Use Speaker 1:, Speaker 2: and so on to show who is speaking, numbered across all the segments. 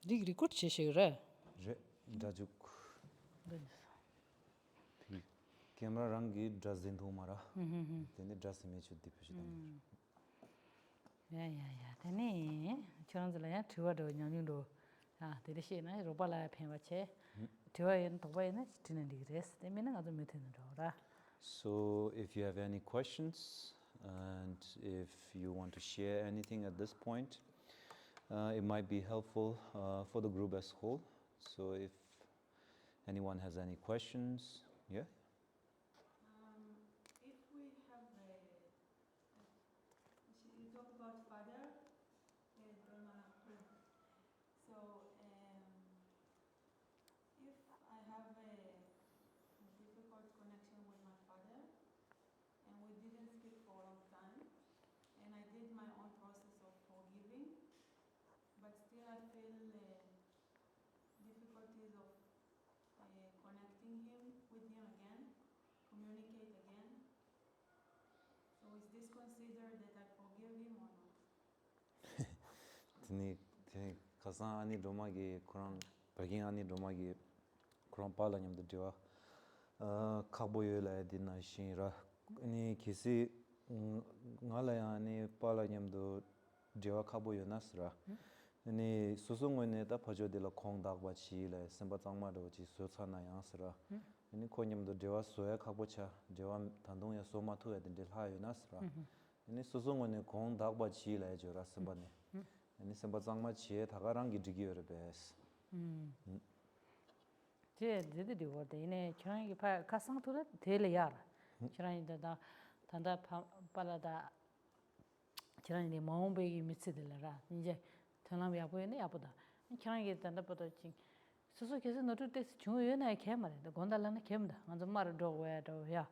Speaker 1: record cheshire.
Speaker 2: Dajuk. Camera rangi dress in Thumara. Then dress image with the
Speaker 1: Yeah. Then Chanzala, two of the young the Rishina, Robala Pemache, two in the way next to the rest, the meaning of the meeting.
Speaker 2: So, if you have any questions and if you want to share anything at this point, it might be helpful for the group as a whole. So, if anyone has any questions, yeah?
Speaker 3: If we have you talk about father, Dolmala. So, if I have a difficult connection with my father, and we didn't speak for a long time, and I did my own process of forgiving, but still I feel difficulties of connecting with him again, communicate again. So is this considered that I forgive him or not?
Speaker 2: Tini kasan ani doma gi kurang pergi ani doma gi kurang pala nyam dewa kabo yola dina shinra ni kisi ngala ani pala nyam do dewa kabo yonasra ni susungone da pajo de la khong dak ba chi la semba changma do chi so chana yangsra ni konyam do dewa soya kabo cha dewa tandong ya soma thu ya de la yonasra ni susungone khong dak ba chi la jora semba ne ani semba changma chi ta garang gi digi yor bes
Speaker 1: je de word ine chang pa kasang to tele yar chang da tanda palada chang ni maumbe gi mitse de la inje tanam ya bo ne ya boda chang gi tanda boda ching susu kese no to tes chu ye na ke mare da gondala na kemda anzo mar do we do ya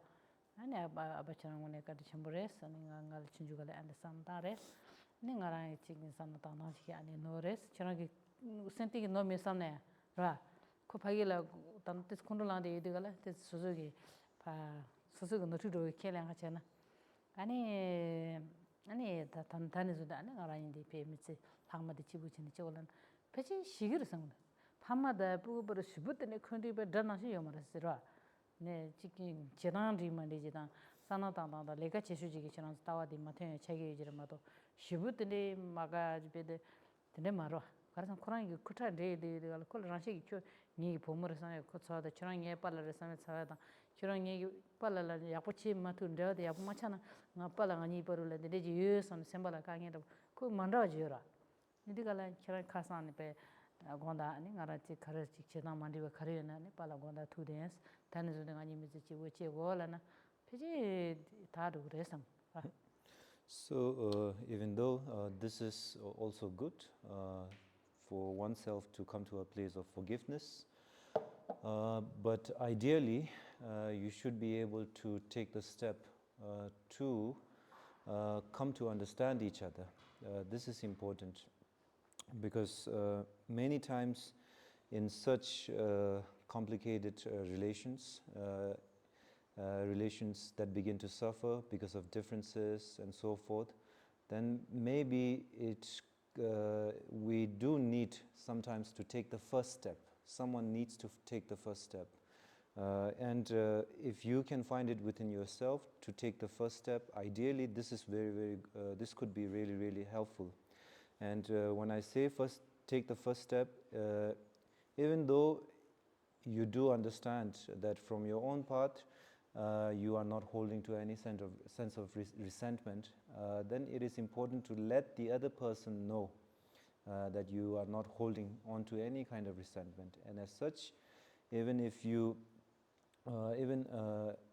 Speaker 1: ani aba chang ne ka de chambres ani ngal chinju gale and samtare ni ngara ching samta na chi ani nores chang gi senti gi no me samne ra ko pagila tan tes kundula de gala tes susu pa susu no to do kelang ha chana 아니 다 단단해서도 안 알아인데 배미지 방마디 지부치는 저는 배치 시기를 상다 밤마다 부부로 슈부트네 컨디베 다나시 요마르스라 네 지금 지난디만 되지다 산나다다 레가 제수지기 지난 따와디 마테 책이 이지라마도 슈부트네 마가지베데 근데 말어 그래서 코랑이 쿠타 데데가 콜라시 니 보모르산에 코차다 치랑에 빨라르산에 차다 치랑에 빨라라 야포치 마툰데 야포마차나 나 빨라가 니 버르래 데지 유선 셈발라 강에도 그 만다지라 니디가라 치랑 카산에 베 gonda ani ngarachi kharchi chena mandiwa kharena ne pala gonda thudes tanzu de ngani michi woche golana piji tadu resam.
Speaker 2: So even though this is also good for oneself to come to a place of forgiveness, but ideally you should be able to take the step to come to understand each other. This is important because many times in such complicated relations that begin to suffer because of differences and so forth, then maybe we do need sometimes to take the first step. Someone needs to take the first step. And if you can find it within yourself to take the first step, ideally this is this could be really, really helpful. And when I say take the first step, even though you do understand that from your own part you are not holding to any sense of resentment, then it is important to let the other person know that you are not holding on to any kind of resentment. And as such, even if you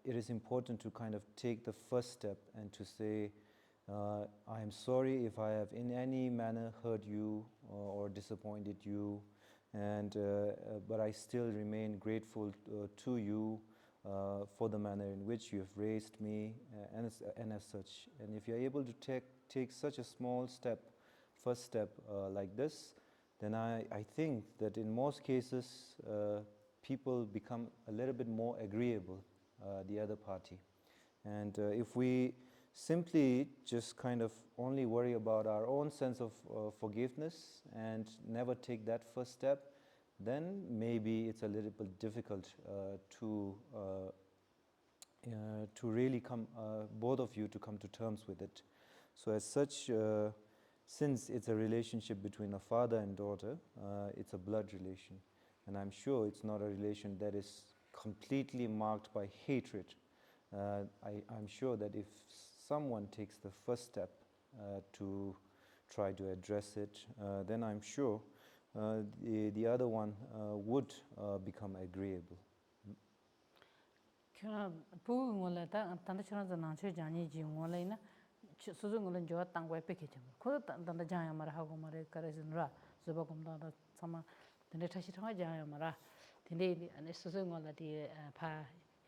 Speaker 2: it is important to kind of take the first step and to say, I am sorry if I have in any manner hurt you or disappointed you, and but I still remain grateful to you for the manner in which you have raised me, and as such. And if you are able to take such a small step, first step like this, then I think that in most cases people become a little bit more agreeable, the other party. And if we simply just kind of only worry about our own sense of forgiveness and never take that first step, then maybe it's a little bit difficult to really come, both of you to come to terms with it. So as such, since it's a relationship between a father and daughter, it's a blood relation. And I'm sure it's not a relation that is completely marked by hatred. I'm sure that if someone takes the first step to try to address it, then I'm sure the other one would become agreeable.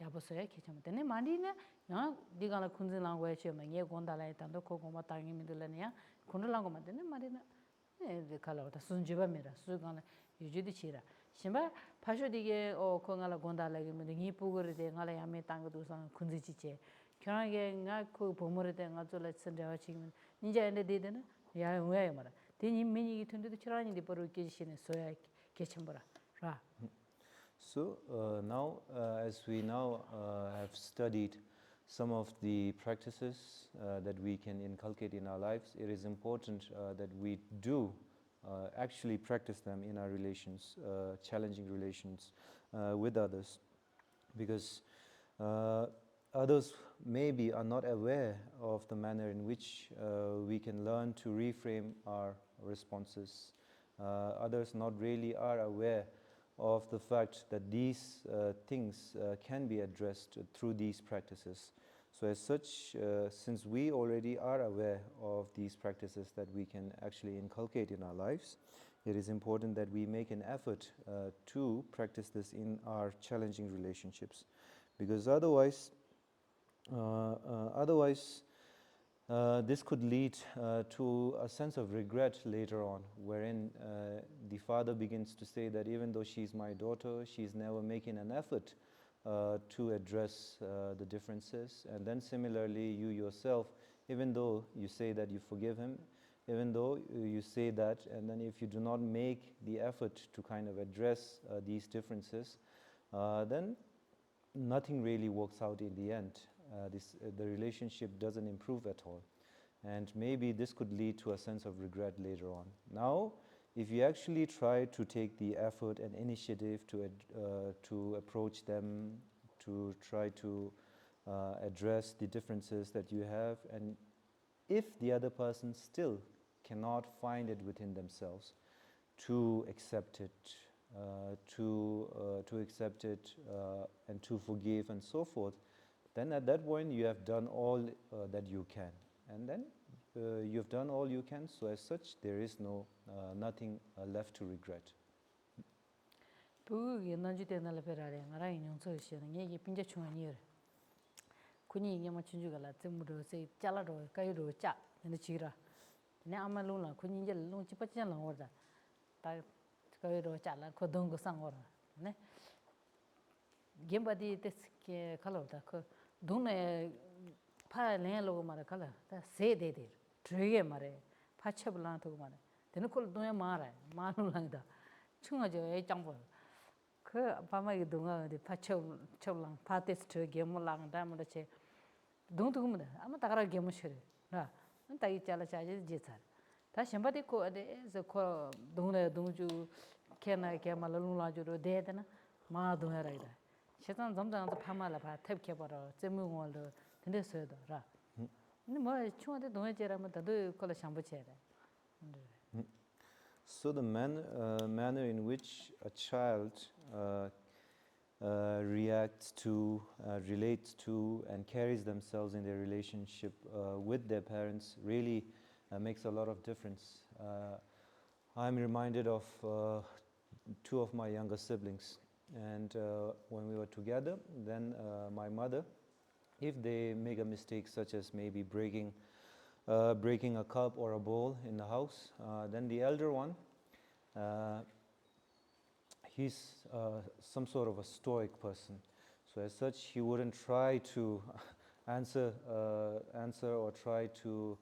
Speaker 1: 야보서야 기점되네 말이네 야 네가 군진랑 거에 지면 얘 gondal에 단도 고고마 땅이 믿을래냐 군들랑 거만 되네 말이네 에 칼라다 순지바미라 수간에 유지디 치라 심바 파쇼디게 코가라 gondal에 면 니 부거르데 가라 야메 땅도 상 군지지제 결하게 나그 보모르데 가졸레 선대와 지금 이제 엔데 되네 야 왜 말아 대니 미니기 튼데도 치라니 버로 계시네 소야 개침보라 라
Speaker 2: So now, as we now have studied some of the practices that we can inculcate in our lives, it is important that we do actually practice them in our relations, challenging relations with others, because others maybe are not aware of the manner in which we can learn to reframe our responses. Others not really are aware of the fact that these things can be addressed through these practices. So as such, since we already are aware of these practices that we can actually inculcate in our lives, it is important that we make an effort to practice this in our challenging relationships, because otherwise this could lead to a sense of regret later on, wherein the father begins to say that even though she's my daughter, she's never making an effort to address the differences. And then similarly, you yourself, even though you say that you forgive him, even though you say that, and then if you do not make the effort to kind of address these differences, then nothing really works out in the end. The relationship doesn't improve at all, and maybe this could lead to a sense of regret later on. Now, if you actually try to take the effort and initiative to approach them, to try to address the differences that you have, and if the other person still cannot find it within themselves to accept it, and to forgive and so forth, then at that point you have done all that you can, and then you've done all you can. So as such, there is nothing left to regret.
Speaker 1: Gembadi teske kalawda ko dunne pa len lo mara kala ta se de trege mare pacheblan to mare den ko dunne mara manu langda chunga jo e changbo ko pama gi dunga de pacheblan pates trege mo langda mo che dung dung mo ama tagara gemo shere na ta yi chala chaje je tsar ta shembadi ko de ze ko dunne dungju kena ke malalu la jo de na ma dunne raida 세상 점점도 파마라 봐 탭게 버려 제무월도 근데서도 라 근데 뭐 추한테 동해제라면 다들 걸어 상부체래.
Speaker 2: So the manner in which a child reacts to, relates to, and carries themselves in their relationship with their parents really makes a lot of difference. I'm reminded of two of my younger siblings. And when we were together, then my mother, if they make a mistake such as maybe breaking a cup or a bowl in the house, then the elder one, he's some sort of a stoic person. So as such, he wouldn't try to answer or try to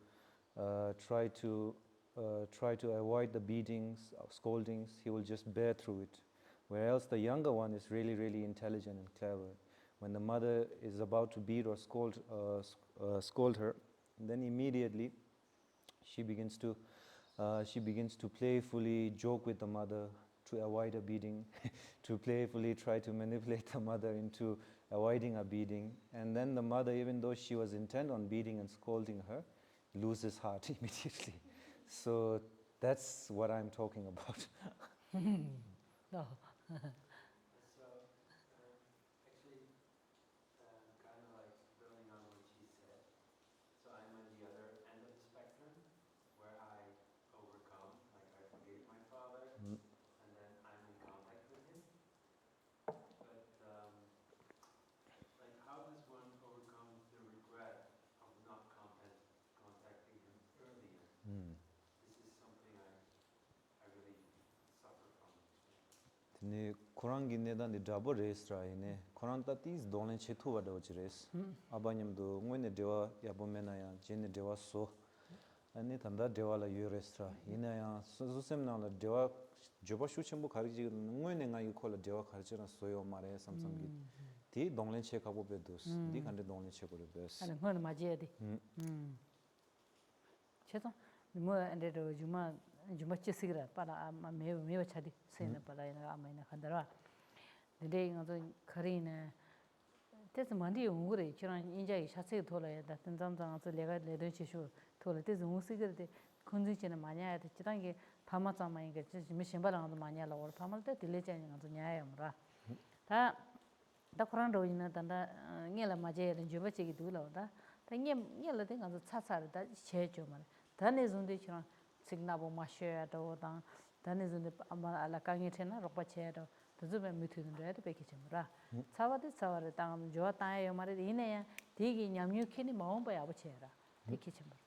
Speaker 2: avoid the beatings, scoldings. He will just bear through it. Whereas the younger one is really, really intelligent and clever. When the mother is about to beat or scold her, then immediately she begins to playfully joke with the mother to avoid a beating, to playfully try to manipulate the mother into avoiding a beating. And then the mother, even though she was intent on beating and scolding her, loses heart immediately. So that's what I'm talking about.
Speaker 1: No.
Speaker 4: So, actually, kind of like building on what she said. So I'm on the other end of the spectrum, where I overcome, like I forgave my father, and then I'm in contact with him. But like, how does one overcome the regret of not contacting him earlier? This is something I really suffer from.
Speaker 2: 네 코랑기 내단데 잡어 레스트라이네 코랑 따티스 돈len chetu wada wachres abanyamdo ngwene dewa yabomena ya jene dewa so ani tanda dewa la yurestra ina ya sosemna la dewa joba shuchembo khariji ngwene ngai khola dewa kharjena soyo mare samsamgi ti donlen che kabo bedos di kande donlen che gore bes
Speaker 1: 아니 그건 맞아야 돼. 제가 뭐 안데도 주마 치시라 para 매우 차디 세나 para이나 아마이나 간다라 근데 이거도 거리네 그래서 많이 용거래 저런 인자이 샤세 돌아야 다 던점장서 내가 내던 시쇼 돌아 때서 무시거든 컨디션은 많이 해야 돼 지단게 파마자마이가 지금 신발랑도 많이 하려고 파말 때 딜레자니 가서 냐야므라 다 그런도 있는 단다 녜라 맞아야 돼 주버치기 둘러다 녜라 된 가서 차차다 제죠 말 단내존데 저런 signa보 마셔야도 단내존데 아마 알라강이테나 로빠체도 더즈베 미트는데 베키체므라 차와데 땅 좋아타요 말에 이내야 되게 냠유키니 마음바야 버체라 베키체므라.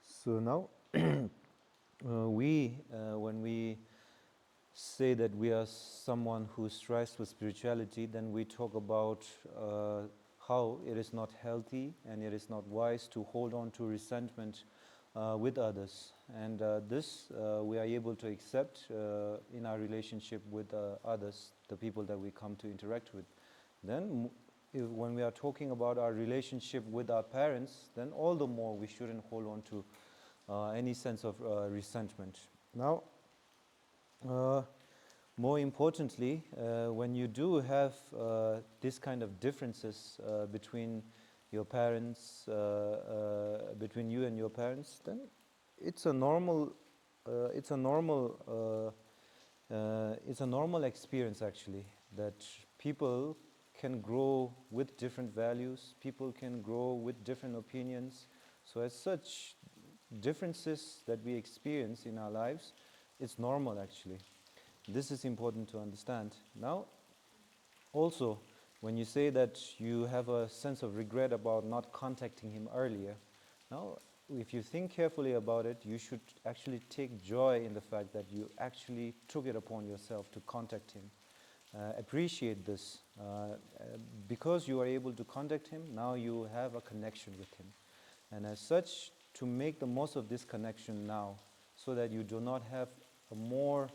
Speaker 2: So now when we say that we are someone who strives for spirituality, then we talk about how it is not healthy and it is not wise to hold on to resentment with others. And this we are able to accept in our relationship with others, the people that we come to interact with. Then when we are talking about our relationship with our parents, then all the more we shouldn't hold on to any sense of resentment. Now, more importantly, when you do have this kind of differences between your parents, between you and your parents, then it's a normal experience actually, that people can grow with different values, people can grow with different opinions. So as such, differences that we experience in our lives, it's normal actually. This is important to understand. Now, also, when you say that you have a sense of regret about not contacting him earlier, now, if you think carefully about it, you should actually take joy in the fact that you actually took it upon yourself to contact him. Appreciate this. Because you are able to contact him, now you have a connection with him. And as such, to make the most of this connection now, so that you do not have a more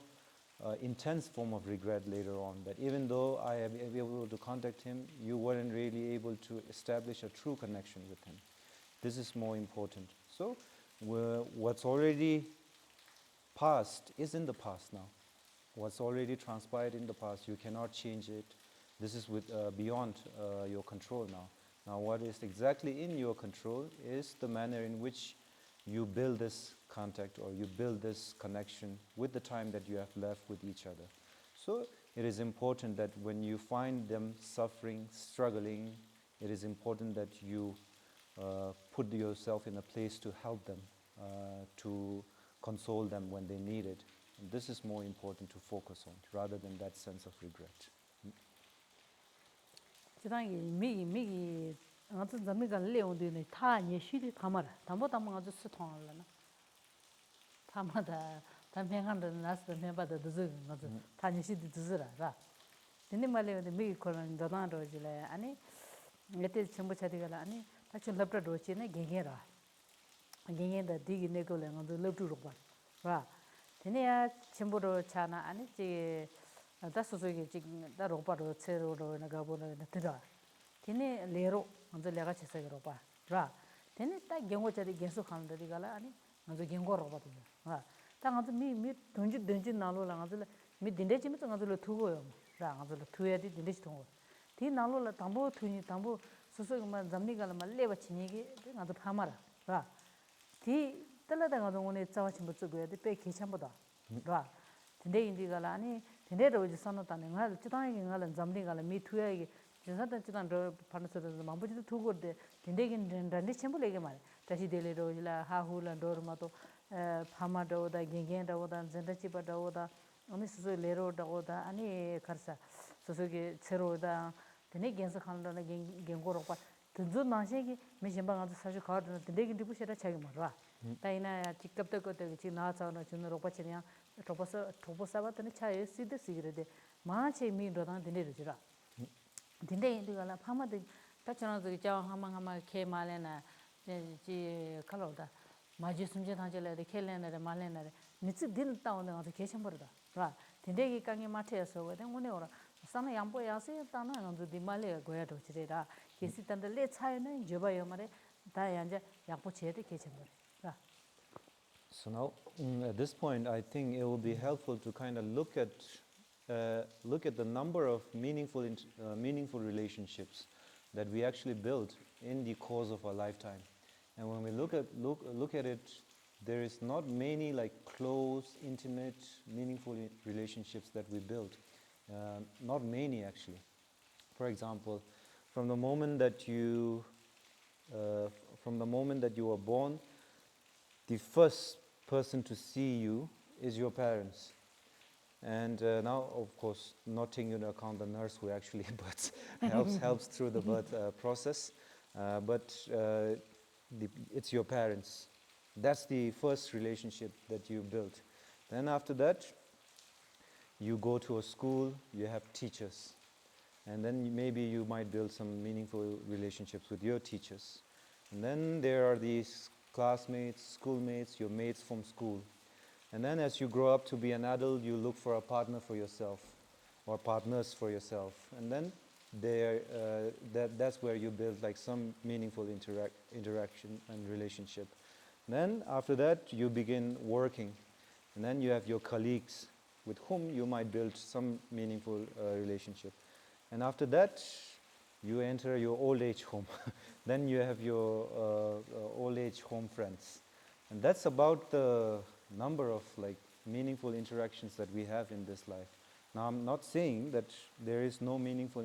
Speaker 2: intense form of regret later on, that even though I am able to contact him, you weren't really able to establish a true connection with him. This is more important. So what's already past is in the past now. What's already transpired in the past, you cannot change it. This is beyond your control now. Now what is exactly in your control is the manner in which you build this contact or you build this connection with the time that you have left with each other. So it is important that when you find them suffering, struggling, it is important that you put yourself in a place to help them, to console them when they need it. And this is more important to focus on rather than that sense of regret.
Speaker 1: 미기 아무튼 잠이가 레온데네 타 예시리 담아라 담보담 아주 스통을라나 담마다 담행한데 나스 메바다 드즈 아주 타 예시디 드즈라라 근데 말레데 미기 코는 도나로지래 아니 예때 전부 차디가라 아니 Actually, laptop do chine gengera. Gengenda digi neko le ngado laptop roba. Ra. Tene ya chimboro chana ani chi da sosoge chi da roba ro tsero ro na gabo na tira. Tene lero ngado lega chese roba. Ra. Tene ta gengo chari genso khanda digala ani ngado gengo roba tu. Ra. Ta ngado mi donji nalo la ngado mi dinde chimi to ngado lo thugo yo. Ra ngado lo thuya di dinde chi thongo. Ti nalo la tambo thuni tambo sosoge ma zamni gala ma leba chinyegi ngado phamara. Ra. Ti talada ngado ngone tsawa chimbo tsugoya di pe kechamboda. Ra. Tinde indi gala ani tinde roji sano tani ngal chitangi ngala zamni gala mi thuya gi jisata chitan ro panasoda mambo chito thugo de tinde gi randi chimbo lege mare. Tashi dele roji la hahu la dormato phama dawoda gengen dawoda zenda chiba dawoda ani suso lero dawoda ani karsa suso ge tsero da tinde gensa khanda na gengo ropa tunzu nashegi me shimba ngado sashu khawada tinde gi dibu shera chagi marwa. Taina chikapta kote chi na chawana chuna ropa chiniya topo saba tani chaye sida sigire de maa che mi rodan tinde rujira. Tinde indi gala phama de tachana zogi chawa hama ke malena chi kaloda maji sumje thangchela de kelena de malena de nitsi din taonde ngado keshambara ra. Tinde gi kangi mate so wa de ngone ora sana yampo yase tana ngado di male goya dochire ra. Kesi tanda le chaye na joba yomare da yanja yampo chede keshambara.
Speaker 2: So now, at this point, I think it will be helpful to kind of look at the number of meaningful relationships that we actually build in the course of our lifetime. And when we look at it, there is not many like close, intimate, meaningful relationships that we build. Not many actually. For example, from the moment that you were born, the first person to see you is your parents. And now, of course, not taking into account the nurse who actually births, helps through the birth process, but it's your parents. That's the first relationship that you build. Then after that, you go to a school, you have teachers. And then maybe you might build some meaningful relationships with your teachers. And then there are these classmates, schoolmates, your mates from school. And then as you grow up to be an adult, you look for a partner for yourself or partners for yourself. And then that's where you build like some meaningful interaction and relationship. Then after that, you begin working. And then you have your colleagues with whom you might build some meaningful relationship. And after that, you enter your old age home. Then you have your old age home friends. And that's about the number of like meaningful interactions that we have in this life. Now I'm not saying that there is no meaningful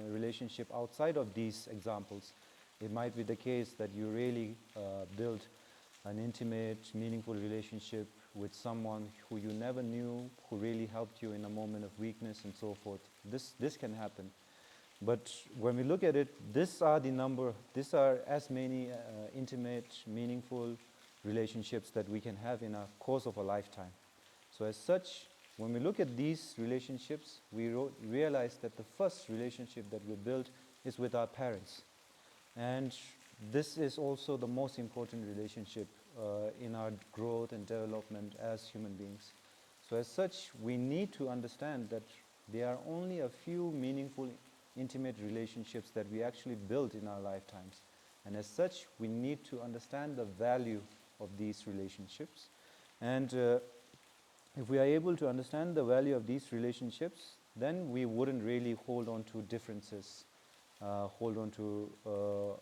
Speaker 2: relationship outside of these examples. It might be the case that you really build an intimate, meaningful relationship with someone who you never knew, who really helped you in a moment of weakness and so forth. This can happen. But when we look at it, these are as many intimate, meaningful relationships that we can have in a course of a lifetime. So as such, when we look at these relationships, we realize that the first relationship that we build is with our parents. And this is also the most important relationship in our growth and development as human beings. So as such, we need to understand that there are only a few meaningful, intimate relationships that we actually build in our lifetimes. And as such, we need to understand the value of these relationships. And if we are able to understand the value of these relationships, then we wouldn't really hold on to differences, hold on to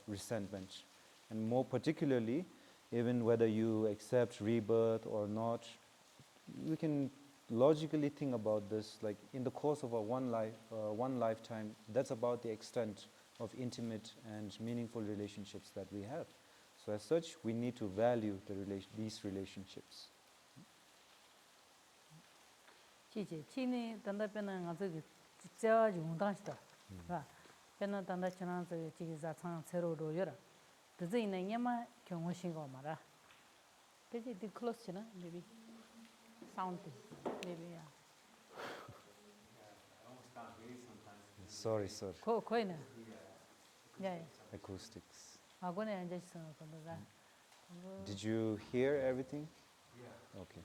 Speaker 2: resentment. And more particularly, even whether you accept rebirth or not, we can logically think about this, like in the course of one lifetime, that's about the extent of intimate and meaningful relationships that we have. So as such, we need to value these relationships.
Speaker 1: Chini tanda pena ngazo jia yungdangshita, ra. Pena tanda chana zo jigi za chang cero ro yora. Dozo ina nyama kyungo shingo mara. Peji di close china, maybe sound, maybe yeah.
Speaker 4: I almost can't hear you sometimes.
Speaker 2: Sorry.
Speaker 1: Koina. Yeah.
Speaker 2: Acoustics.
Speaker 1: 아고네 이제 있어 건가.
Speaker 2: Did you hear everything?
Speaker 4: Yeah.
Speaker 2: Okay.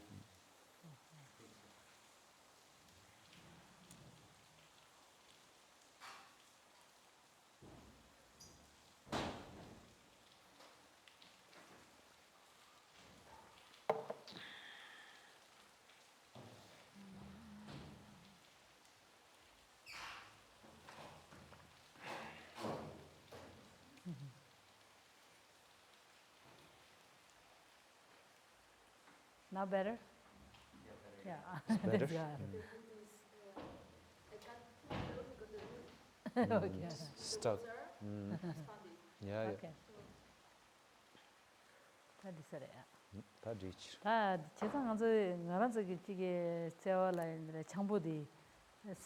Speaker 1: Now better?
Speaker 4: Yeah,
Speaker 1: Yeah.
Speaker 4: better.
Speaker 2: Better?
Speaker 1: Yeah. Okay.
Speaker 2: Stuck. Yeah,
Speaker 1: Okay. 다 디서래.
Speaker 2: 다 reach.
Speaker 1: 다 제상한서 나란서 기게 세월라인데 창보디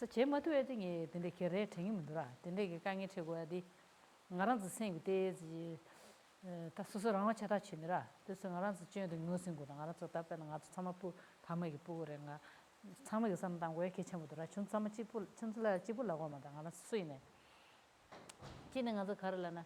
Speaker 1: 제마도에 등이 근데 결에 등이 문더라. 근데 그 강에 최고야디 나란서 생비대지 다 스스로랑 차다 치느라 그래서 나란서 쥐어도 무슨 거다 나란서 답변은 아주 참아부 담에게 보고래가 참에게 산다고 왜 개체무더라. 춘삼 찌불 춘슬라 찌불라고 하면 나란서 수이네. 지는 가서 가르라나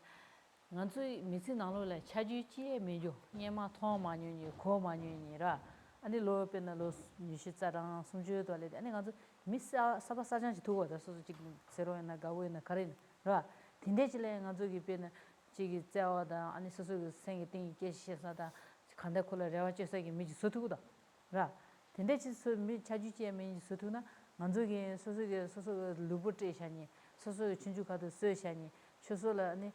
Speaker 1: nganzu misi nanglo la chajuchi mejo nyema thon manyuni ko manyuni ra ani lo pe na lo nishi tsarang sumju do le ani nganzu misa saba sajan ji do da so ji zero na gawe na karin ra tinde ji le nganzu gi pe na ji gi tsawa da ani so so seng ting ge shi sa da khanda khola rewa che sa gi mi ji so tu da ra tinde ji so mi chajuchi me ji so tu na nganzu gi so so lubutre shani so so chinju ka do so shani choso la ani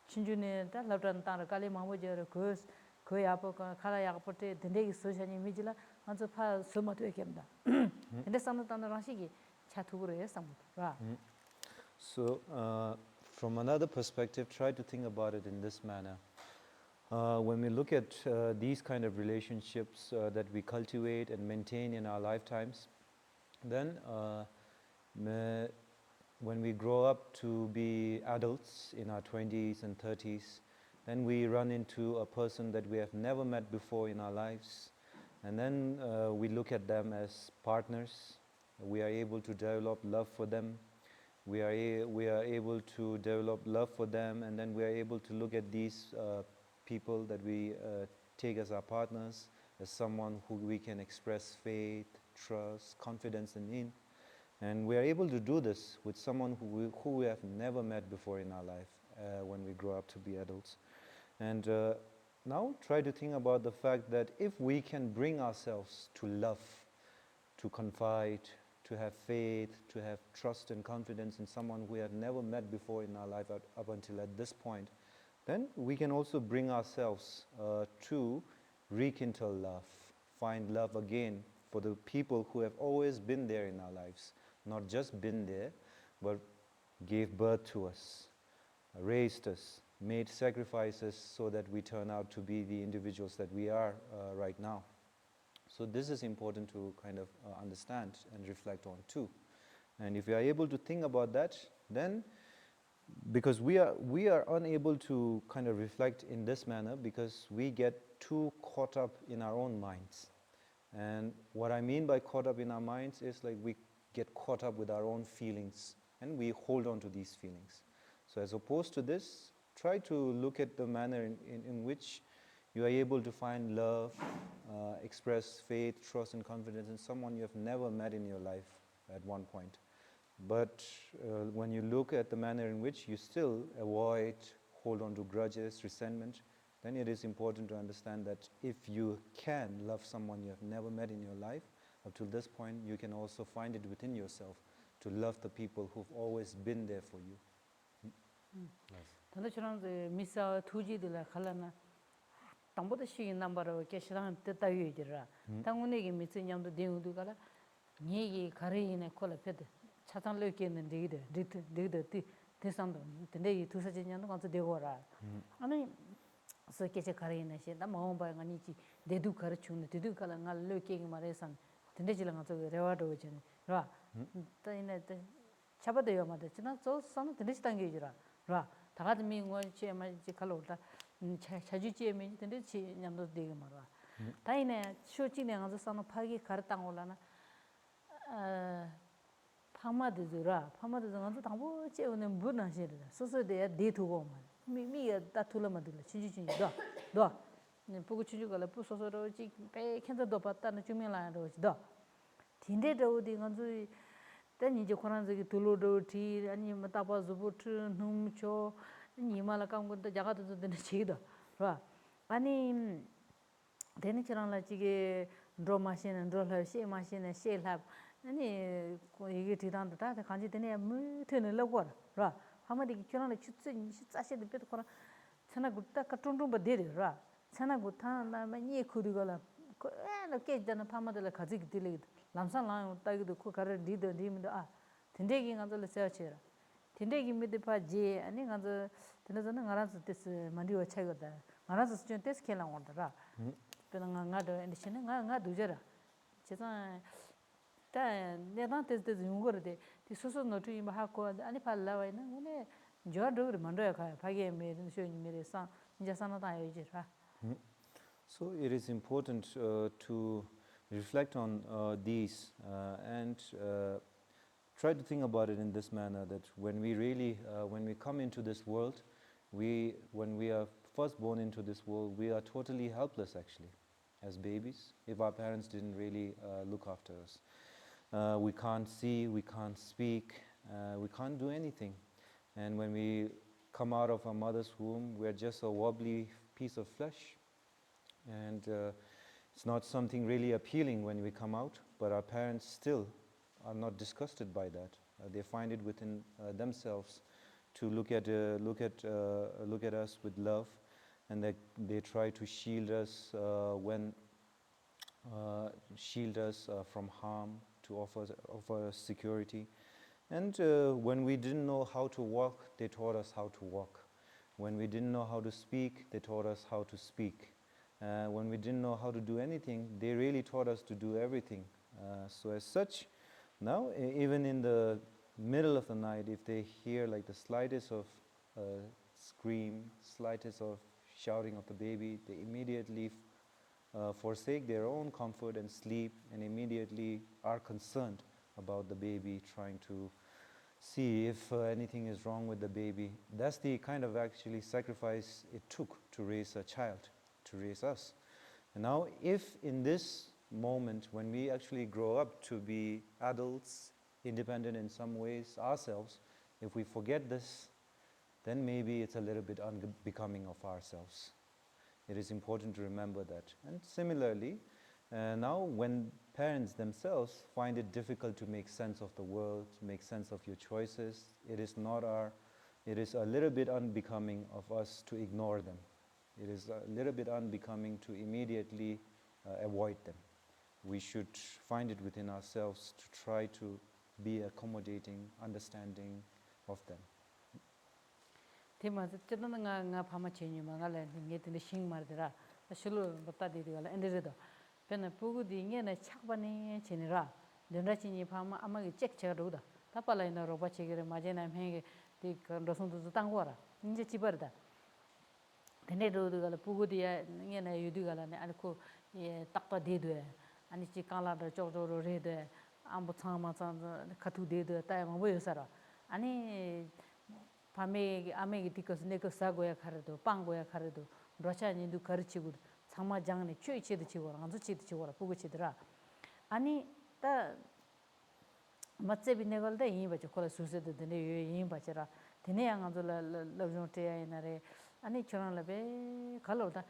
Speaker 1: 친주네 다 라브란 따라 갈리 마모제르 그 야포 카라 야포테 덴데기 소샤니 미질라 먼저 파 소마도 얘기합니다. 근데 산다는 라시기 차투그로에 상부라.
Speaker 2: So, from another perspective, try to think about it in this manner. When we look at these kind of relationships that we cultivate and maintain in our lifetimes, then when we grow up to be adults in our 20s and 30s, then we run into a person that we have never met before in our lives, and then we look at them as partners. We are able to develop love for them. We are able to develop love for them, and then we are able to look at these people that we take as our partners, as someone who we can express faith, trust, confidence in. And we are able to do this with someone who we have never met before in our life when we grow up to be adults. And now try to think about the fact that if we can bring ourselves to love, to confide, to have faith, to have trust and confidence in someone we have never met before in our life up until at this point, then we can also bring ourselves to rekindle love, find love again for the people who have always been there in our lives. Not just been there, but gave birth to us, raised us, made sacrifices so that we turn out to be the individuals that we are right now. So this is important to kind of understand and reflect on too. And if we are able to think about that, then because we are unable to kind of reflect in this manner because we get too caught up in our own minds. And what I mean by caught up in our minds is like we get caught up with our own feelings and we hold on to these feelings. So as opposed to this, try to look at the manner in which you are able to find love, express faith, trust and confidence in someone you have never met in your life at one point. But when you look at the manner in which you still avoid, hold on to grudges, resentment, then it is important to understand that if you can love someone you have never met in your life, up to this point, you can also find it within yourself to love the people who've always been there for you.
Speaker 1: 단도처럼 미사 투지들라 칼라나 당보다 시기 남바로 계시랑 뜻다 유지라. 당운에게 미스냠도 대우도 가라. 니기 가르이네 콜라페드. 차상력에 있는 데이데 대상도 근데 두사진년도 가서 되고라. 아니 서케체 가르이네 시다 마음바가 니지 데두 가르치는 데두 칼라 갈로케기 말해선 된대지랑 가서 레와도 전 라. 또이네 잡아도요 마다 지나 저 선은 된대지 당겨지라. 라. 다가도 미원체 말지 칼로다. 자주지에면 된대지 냠도 되게 말아. 다이네 쇼지네 가서 선은 파기 가르땅 올라나. 파마드즈라 파마드즈 가서 당보 제우는 분하시르다. 소소데 데두고 말. 미미야 다툴라 만들라 진주진이 너 보고 주주가라 부서서로 지 백현도 봤다는 주민라로 너 딘데도 어디 간주 땐 이제 코란저기 둘로도티 아니 마타바 zubu트 numcho 니말라 감고도 자가도 되는 지도 봐 아니 데니처럼라 지게 드라마신 드라시 마신 셰랍 아니 이게 뒤단도 다 간지 되네 무트는 러거 봐 하마디 기초나는 추츠 짜시도 베도 코라 차나 굿다 카톤도 버데라 차나 굿타 나마니 쿠디가라 에나 깨잖아 파마들 가지기 들리 람산랑 따기도 그 가르 디도 디미도 아 딘데기 간절 세어치라 딘데기 미드 파지 아니 간절 드나저는 가라서 데스 만디와 차이거다 가라서 좀 데스 켈랑 온다라 그냥 나도 엔디시는 나 두저라 제가 다 내가 데스 용거데 디 소소 노트 임 하고 아니 팔라와이나 오늘 저도 만도야 가 파게 메는 쇼니 메레사 이제 산나다 요지라
Speaker 2: So it is important to reflect on these and try to think about it in this manner, that when we really, when we come into this world, when we are first born into this world, we are totally helpless actually, as babies, if our parents didn't really look after us. We can't see, we can't speak, we can't do anything. And when we come out of our mother's womb, we're just a wobbly piece of flesh. And it's not something really appealing when we come out, but our parents still are not disgusted by that. They find it within themselves to look at us with love, and they try to shield us from harm, to offer us security. And when we didn't know how to walk, they taught us how to walk. When we didn't know how to speak, they taught us how to speak. When we didn't know how to do anything, they really taught us to do everything. So as such, now even in the middle of the night, if they hear like the slightest of scream, slightest of shouting of the baby, they immediately forsake their own comfort and sleep, and immediately are concerned about the baby, trying to see if anything is wrong with the baby. That's the kind of actually sacrifice it took to raise a child, to raise us. And now if in this moment when we actually grow up to be adults, independent in some ways ourselves, if we forget this, then maybe it's a little bit unbecoming of ourselves. It is important to remember that. And similarly, now when parents themselves find it difficult to make sense of the world, to make sense of your choices, it is a little bit unbecoming of us to ignore them. It is a little bit unbecoming to immediately avoid them. We should find it within ourselves to try to be accommodating, understanding of them.
Speaker 1: 테마 쩌는가 파마 체니마 갈래 닝게데 싱마르더라 실로 버타디디가 엔데르도 베나 부구디 잉게네 착바니 체니라 덴라치니 파마 아마게 잭체로다 타팔라이나 로바 체게레 마제나 맹게 디 컨도송도 땅고라 인제 지버다 데네도가 부구디야 잉게네 유디가라네 알코 예 딱바 데드에 아니 지 칼라도 쪼쪼로 레데 암부 참마찬 카투데드 타이마 보여서라 아니 밤에 아메기 디커스 네거 사고야 카르도 빵고야 카르도 러시아니도 가르치고 상마장에 취치도 치고라 안주 치도 치고라 보고 치더라 아니 다 맞제비 내걸데 이 바죠 콜라 수세도 되네 이 바처라 되네 양아들라 러존테야 이나레 아니 저런라베 갈로다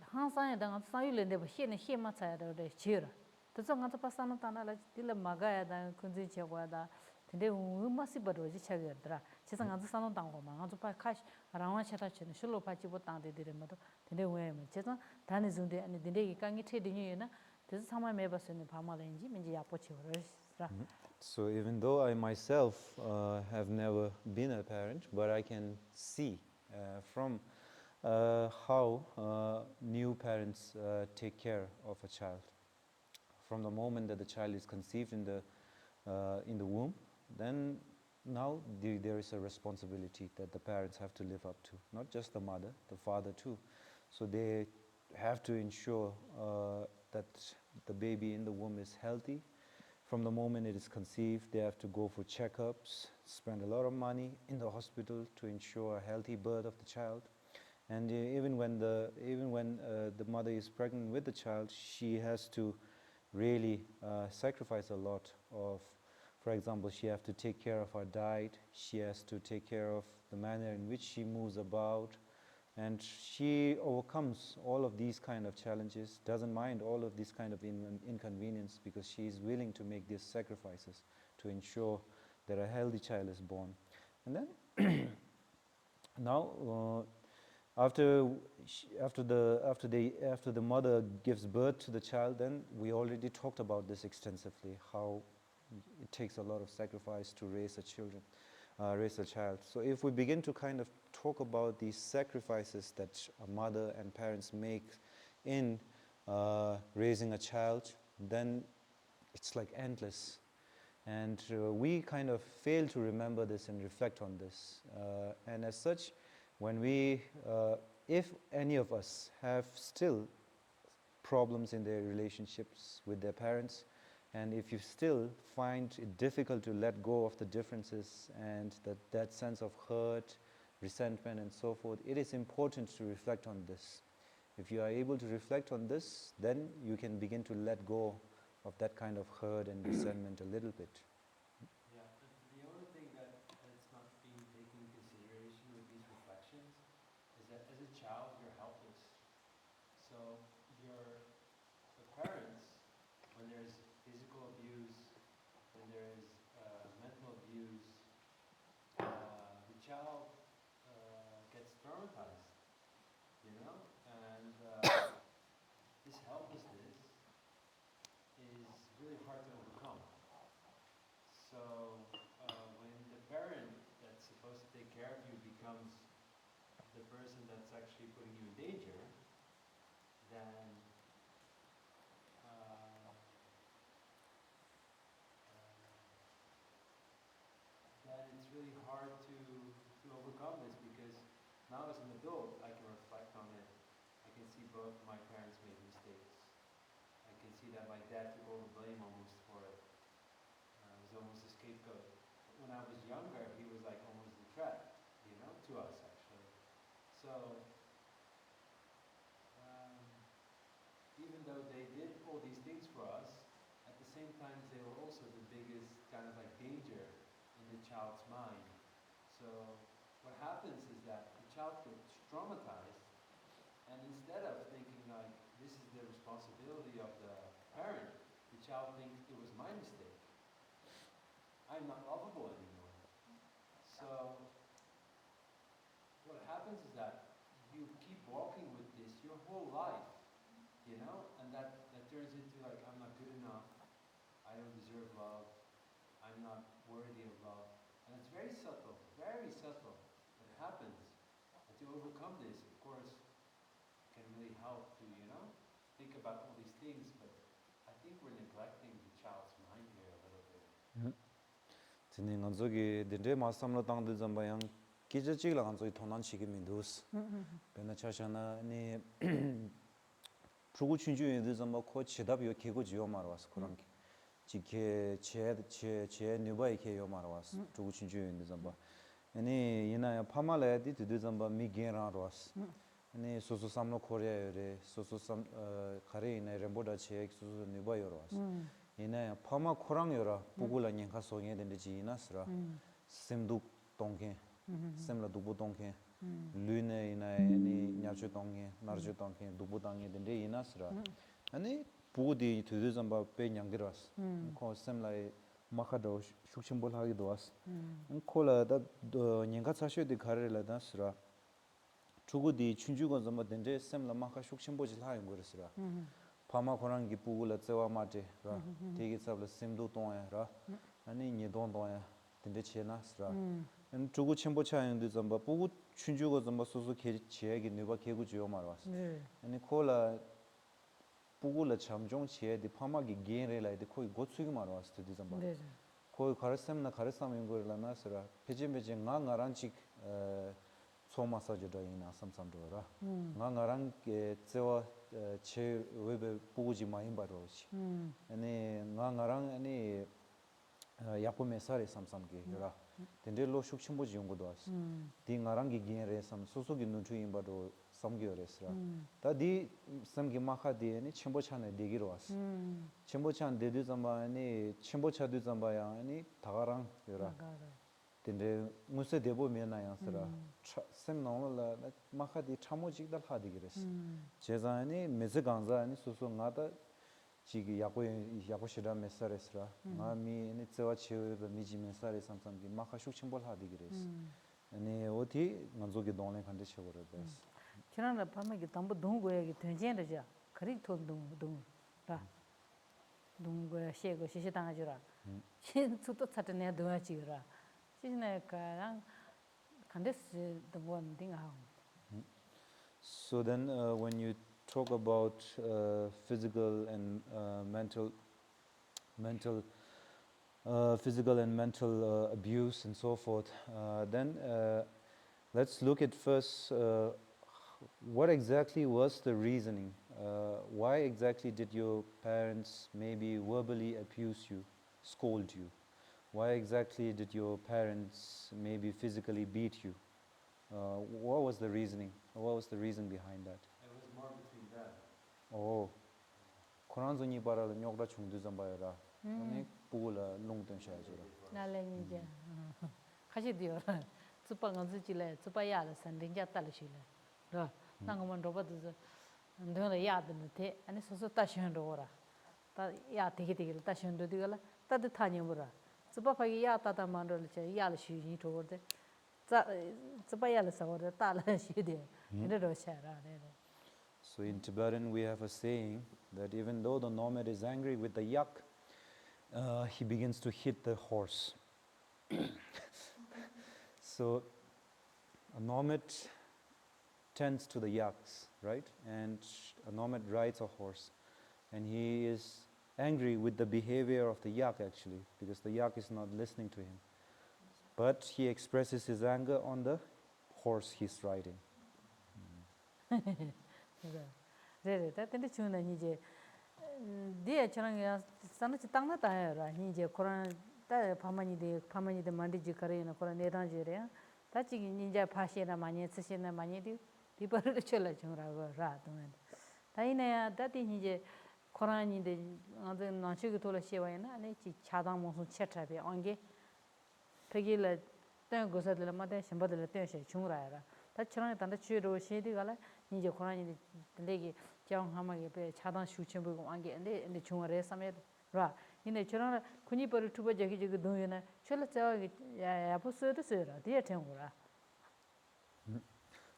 Speaker 1: 항상에 당한 사유len데 버히네 히마차야데 지라 저정한테 파사는 타나라 딜라 마가야다 군지 제고야다 근데 음마시 버로지 차게더라 세상 아주 산은 당고만 아주 파 카시 라와 차타치는 실로 파치보 땅데들에마도 근데 왜 제가 단에 좀데 아니 근데 강이 트레딩이나 그래서 상마 매버스는 밤마len지 민지 야포치오라
Speaker 2: So even though I myself have never been a parent, but I can see from how new parents take care of a child. From the moment that the child is conceived in the womb, then now there is a responsibility that the parents have to live up to, not just the mother, the father too. So they have to ensure that the baby in the womb is healthy, from the moment it is conceived, they have to go for checkups, spend a lot of money in the hospital to ensure a healthy birth of the child. And even when the mother is pregnant with the child, she has to really sacrifice a lot of, for example, she has to take care of her diet, she has to take care of the manner in which she moves about, and she overcomes all of these kind of challenges, doesn't mind all of this kind of inconvenience, because she is willing to make these sacrifices to ensure that a healthy child is born. And then now after the mother gives birth to the child, then we already talked about this extensively, how it takes a lot of sacrifice to raise a child. So if we begin to kind of talk about these sacrifices that a mother and parents make in raising a child, then it's like endless. And we kind of fail to remember this and reflect on this. And as such, when we, if any of us have still problems in their relationships with their parents, and if you still find it difficult to let go of the differences and that sense of hurt, resentment, and so forth, it is important to reflect on this. If you are able to reflect on this, then you can begin to let go of that kind of hurt and resentment a little bit.
Speaker 4: Yeah, the only thing that's not being taken into consideration with these reflections is that as a child, you're helpless. So the parents, when there's physical abuse, when there's mental abuse, the child gets traumatized, you know? And this helplessness is really hard to overcome. So when the parent that's supposed to take care of you becomes the person that's actually putting you in danger, then it's really hard to overcome this, because now as an adult I can reflect on it. I can see both my parents made mistakes. I can see that my dad took all the blame almost for it. Was almost a scapegoat. But when I was younger, he was like almost the threat, you know, to us actually. So even though they did all these things for us, at the same time they were also the biggest kind of like danger in the child's mind. So what happens is that the child gets traumatized, and instead of thinking like this is the responsibility of the parent, the child thinks it was my mistake. I'm not lovable anymore. So what happens is that you keep walking with this your whole life, you know, and that turns into like, I'm not good enough, I don't deserve love, I'm not worthy of love. And it's very subtle, but it happens. And to overcome this, of course, can really help to, you know, think about all these things, but I think we're neglecting the child's mind here a little bit.
Speaker 2: Tini nganzogi dende masamlo tangde zambayang kija chigla nganzogi tonan chigi mindus. Pena chashana ni chugu chunju yindu zamba ko chidab yo kego jiyo marwas kurangi. Chike che nyuba ike yo marwas chugu chunju yindu zamba. Ani yina pamala yadi tudu zamba mi genran rwas. Ani soso samlo korea yore, soso kare ina remboda che soso nyuba yo rwas. Ina pama korang yora pugula nyengka songe dende ji ina sra semduk tongke semla dubu tongke lune ina ni nyachu tongke narchu tongke dubu tongke dende ina sra ani pugudi tudu zamba pe nyangdiras ko semla makado shukchimbol hagi doas kola da nyengka chasho de karela da sra chugudi chunjugo zamba dende semla maka shukchimbo jil hayi ngorasra pama korangi pugula tsewa mate ra tegi sabla simdu tonga ra ani nyedon tonga dinde chena sra an chugu chembo chayang de zamba pugu chunjugo zamba soso ke chegi nuba kegu jiyo marwas ani kola pugula chamjong che di pama gi genre la de koi gotsugi marwas de zamba koi karasemna karasam ingorla na sra peje nga ngaranchik soma sajoda ina samsamdo ra nga ngarang ke tsewa 제 웹에 보고지 많이 바로지. 아니 나랑 아니 야포메 사레 삼삼게라. 덴델로 숙침보지 연구도 왔어. 디 나랑기 기에레 삼 소소기 눈추인 바로 삼겨레스라. 다디 삼기 마카디 아니 첨보찬에 되기로 왔어. 첨보찬 되드 잠바 아니 첨보차드 잠바야 아니 다가랑 요라. 덴데 무세 데보 메나야스라. 셈 나올라 마카디 참모직달 하디기레스. 제자니 메즈간자니 소소 나다 지기 야고시라 메사레스라 마미 니 저와치 미지 메사레 삼삼기 마카 슈침볼 하디기레스 아니 오티 만족이 동네 간데 쳐버려버스
Speaker 1: 지난날 밤에 담보 동고야기 된jen데자 그리 동라 동고야 셰고 시시당하지라 신수도 차트네 동아지라 시네 가랑 간데스 동원 딩아
Speaker 2: So then when you talk about physical and physical and mental abuse and so forth, then let's look at first what exactly was the reasoning. Why exactly did your parents maybe verbally abuse you, scold you? Why exactly did your parents maybe physically beat you? What was the reasoning? What was the reason behind that?
Speaker 4: It was more between them.
Speaker 2: 오, 코란존이 바라를 녀그라 중두 잠바여라. 아니 부고라 롱던 샤지라.
Speaker 1: 나래니제 가시디요 츠방은지래 츠바야를 산딩자 딸시래 라 나가만 로바드 너는 야드는데 아니 소소 따신도라 다 되게 따신도 되게라 따드 타니므라 츠바파기 야 따다만들 제 야를 쉬니 도데 츠바야를 사고데 딸시데 이래로 샤라 네.
Speaker 2: So in Tibetan we have a saying that even though the nomad is angry with the yak, he begins to hit the horse. So a nomad tends to the yaks, right? And a nomad rides a horse. And he is angry with the behavior of the yak actually, because the yak is not listening to him. But he expresses his anger on the horse he's riding.
Speaker 1: 네, 근데 주는 이제 뒤에 저랑 산지 땅나다 해라. 이제 코로나 때 파마니데 만디지 거래나 코로나 내단지래. 다치기 이제 파시나 많이 쓰시나 많이 디버를 쳐라 정라고 라도면. 다이네야 다티 이제 코로나인데 아주 나치기 돌아 시와이나 아니 차당 모수 쳇차비 안게 되길래 때 고사들 마대 심바들 때셔 중라라. 다 저랑 단다 주로 시디가라 이제 코로나인데 되게 정함하게 배 차단 슈침보고 안게 근데 중앙에 삼에 라 이네 저런 군이벌 투버 저기 동요나 철저하게 야 보스드스라 뒤에 ten고라.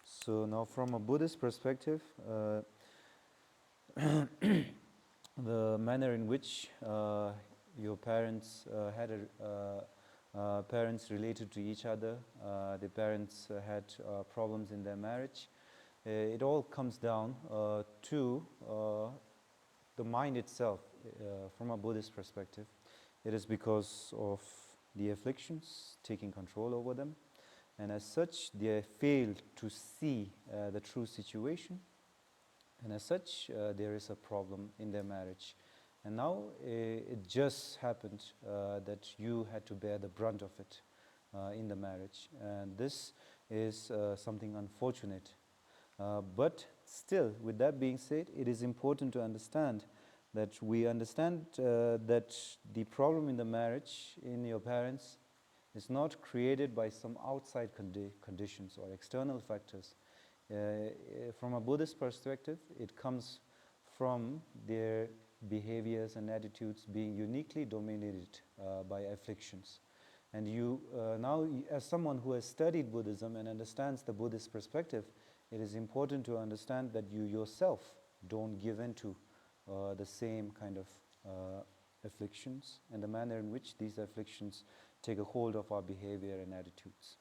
Speaker 2: So now from a Buddhist perspective, the manner in which your parents had parents related to each other, the parents had problems in their marriage, it all comes down to the mind itself. From a Buddhist perspective, it is because of the afflictions taking control over them, and as such they failed to see the true situation, and as such there is a problem in their marriage. And now it just happened that you had to bear the brunt of it in the marriage, and this is something unfortunate. But still, with that being said, it is important to understand that we understand that the problem in the marriage in your parents is not created by some outside conditions or external factors. From a Buddhist perspective, it comes from their behaviors and attitudes being uniquely dominated by afflictions. And you now, as someone who has studied Buddhism and understands the Buddhist perspective, it is important to understand that you yourself don't give in to the same kind of afflictions and the manner in which these afflictions take a hold of our behavior and attitudes.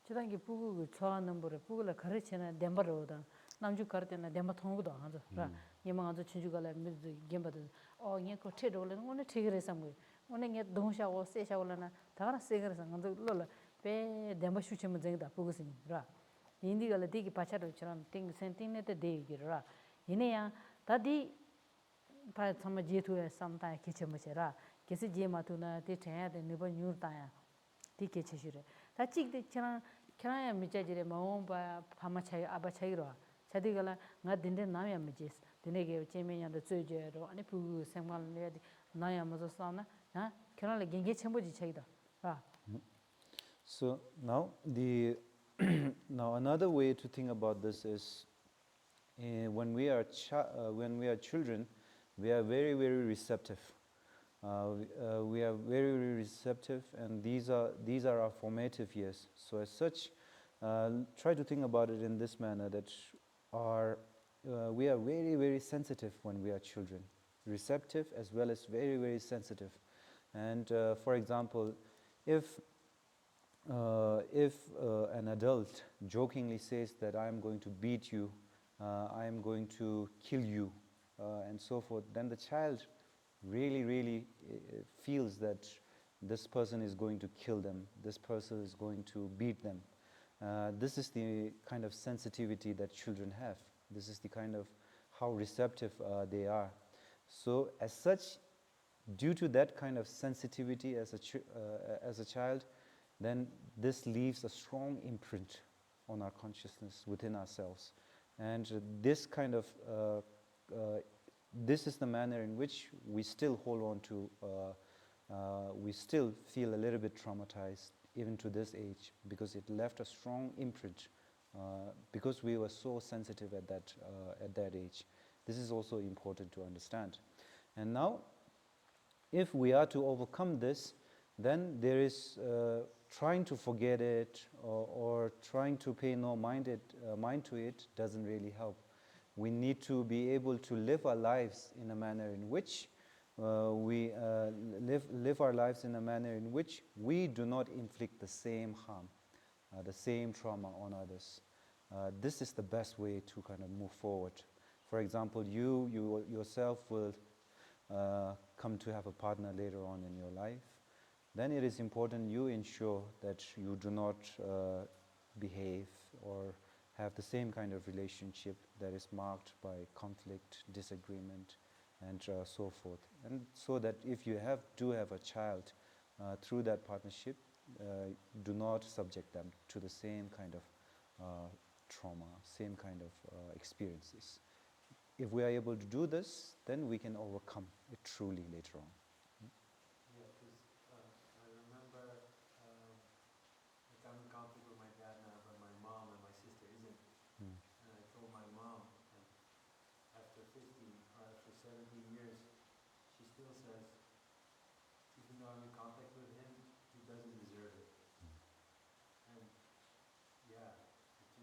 Speaker 1: 저단기 부구 좋아하는 거를 부구를 가르치는 덴바로다. 남주 가르치는 덴바 통고도 하죠. 라. 예망 아주 친구가 미드 gem바도 이게 그 테도는 오늘 티그레서 뭐. 오늘 이게 동샤고 세샤고라나 다가나 세그레서 간도 로라. 배 덴바 슈치면 되다 부구스니. 라. 인디가 되게 파차도 처럼 띵 센팅네데 되기라. 이내야 다디 바 참마 제투에 samta kichemachera kesi jematuna te thaya de niba nyurtaya ti kechishire ta chikde chana kya michajire maom ba phama chai aba chairo chadigala nga dinde namya mijes dinege chemenya de zöjero ani pu semgal ne naya mazo sana ha kya le genge chemboji chaida ha.
Speaker 2: So now now another way to think about this is when we are children, we are very, very receptive. We are very, very receptive, and these are our formative years. So as such, try to think about it in this manner, that we are very, very sensitive when we are children, receptive as well as very, very sensitive. And for example, if an adult jokingly says that I am going to beat you, I am going to kill you, and so forth, then the child really, really feels that this person is going to kill them, this person is going to beat them. This is the kind of sensitivity that children have. This is the kind of how receptive they are. So as such, due to that kind of sensitivity as a child, then this leaves a strong imprint on our consciousness within ourselves. And this kind of, this is the manner in which we still hold on to, we still feel a little bit traumatized even to this age, because it left a strong imprint, because we were so sensitive at that age. This is also important to understand. And now, if we are to overcome this, then there is trying to forget it or trying to pay no mind to it doesn't really help. We need to be able to live our lives in a manner in which we live our lives in a manner in which we do not inflict the same harm, the same trauma on others. This is the best way to kind of move forward. For example, you yourself will come to have a partner later on in your life. Then it is important you ensure that you do not behave or have the same kind of relationship that is marked by conflict, disagreement, and so forth. And so that if you do have a child through that partnership, do not subject them to the same kind of trauma, same kind of experiences. If we are able to do this, then we can overcome it truly later on.
Speaker 4: Yeah, because I remember like I'm in conflict with my dad now, but my mom and my sister isn't. And I told my mom, and after 15 or after 17 years, she still says, even though I'm in conflict with him, he doesn't deserve it. And yeah, it's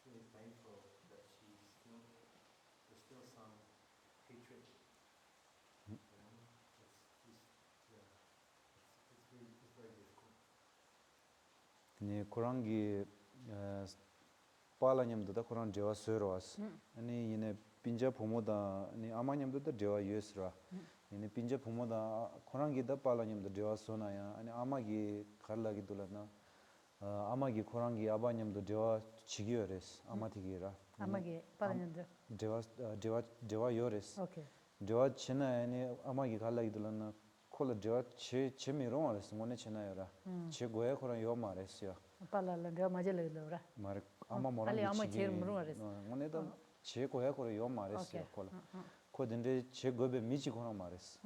Speaker 4: really painful that there's still some hatred. You know, it's very difficult.
Speaker 2: 네 코랑기 팔라님도다 코랑 제와 서로스. 아니 이네 빈자 부모다 아니 아마님도다 제와 유스라. 이네 빈자 부모다 코랑기다 팔라님도 제와 소나야. 아니 아마기 갈라기 돌았나. 아마기 코랑기 아바님도 제와 지기어레스. 아마티기라.
Speaker 1: 아마게 빠르는데
Speaker 2: 제와 요레스.
Speaker 1: 오케이
Speaker 2: 제와 치나 아니 아마기 갈라기 돌았나. 콜라 제와 제미로마레스 모네 치나요라. 제 고야 코랑 요 마레스요.
Speaker 1: 빨라는데 맞을래더라
Speaker 2: 말 아마 뭐라
Speaker 1: 빨리 아마 제일 물어라스
Speaker 2: 뭐네다 제 고야 코로 요 마레스요 콜라. 코든데 제 고베 미지고나 마레스.